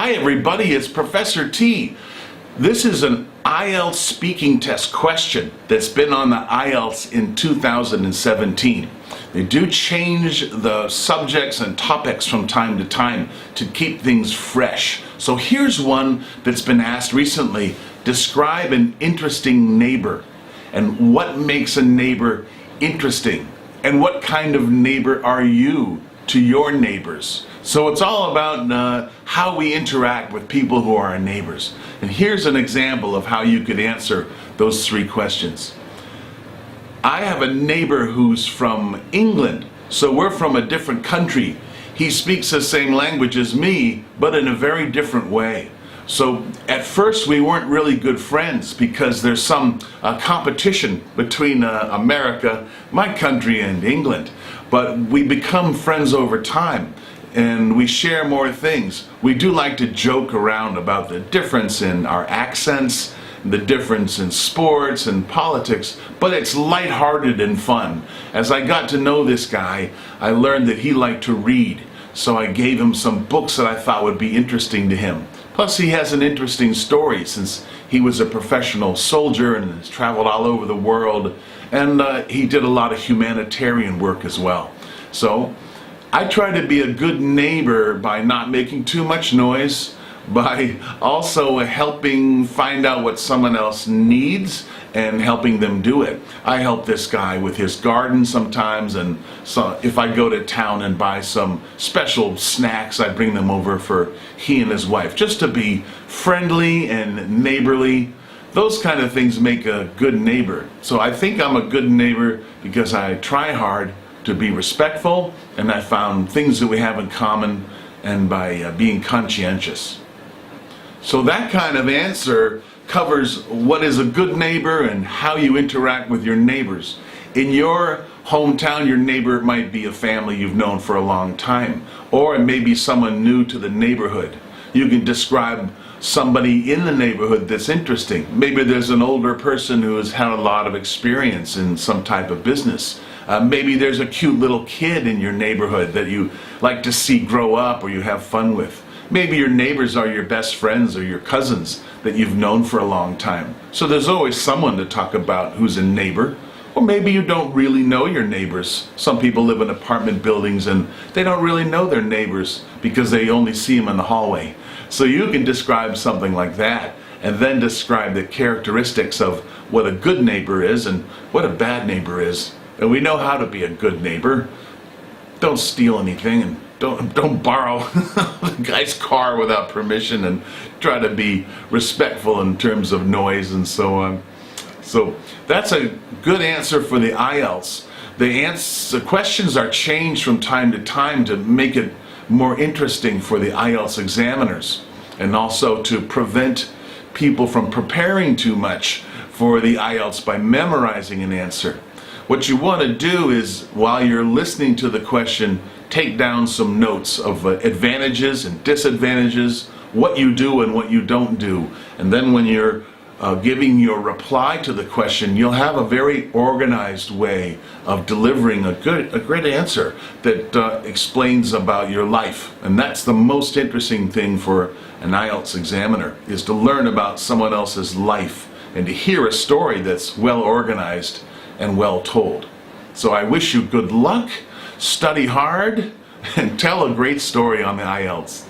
Hi everybody, it's Professor T. This is an IELTS speaking test question that's been on the IELTS in 2017. They do change the subjects and topics from time to time to keep things fresh. So here's one that's been asked recently. Describe an interesting neighbor. And what makes a neighbor interesting? And what kind of neighbor are you to your neighbors? So it's all about how we interact with people who are our neighbors. And here's an example of how you could answer those three questions. I have a neighbor who's from England, so we're from a different country. He speaks the same language as me, but in a very different way. So at first we weren't really good friends because there's some competition between America, my country, and England. But we become friends over time and we share more things. We do like to joke around about the difference in our accents, the difference in sports and politics, but it's lighthearted and fun. As I got to know this guy, I learned that he liked to read, so I gave him some books that I thought would be interesting to him. Plus he has an interesting story since he was a professional soldier and has traveled all over the world, and he did a lot of humanitarian work as well. So I try to be a good neighbor by not making too much noise, by also helping find out what someone else needs and helping them do it. I help this guy with his garden sometimes, and so if I go to town and buy some special snacks, I bring them over for he and his wife, just to be friendly and neighborly. Those kind of things make a good neighbor. So I think I'm a good neighbor because I try hard to be respectful, and I found things that we have in common, and by being conscientious. So that kind of answer covers what is a good neighbor and how you interact with your neighbors. In your hometown, your neighbor might be a family you've known for a long time, or it may be someone new to the neighborhood. You can describe somebody in the neighborhood that's interesting. Maybe there's an older person who has had a lot of experience in some type of business. Maybe there's a cute little kid in your neighborhood that you like to see grow up or you have fun with. Maybe your neighbors are your best friends or your cousins that you've known for a long time. So there's always someone to talk about who's a neighbor. Or maybe you don't really know your neighbors. Some people live in apartment buildings and they don't really know their neighbors because they only see them in the hallway. So you can describe something like that and then describe the characteristics of what a good neighbor is and what a bad neighbor is. And we know how to be a good neighbor. Don't steal anything, and don't borrow the guy's car without permission, and try to be respectful in terms of noise and so on. So that's a good answer for the IELTS. The questions are changed from time to time to make it more interesting for the IELTS examiners, and also to prevent people from preparing too much for the IELTS by memorizing an answer. What you want to do is, while you're listening to the question, take down some notes of advantages and disadvantages, what you do and what you don't do. And then when you're giving your reply to the question, you'll have a very organized way of delivering a great answer that explains about your life. And that's the most interesting thing for an IELTS examiner, is to learn about someone else's life and to hear a story that's well organized and well told. So I wish you good luck, study hard, and tell a great story on the IELTS.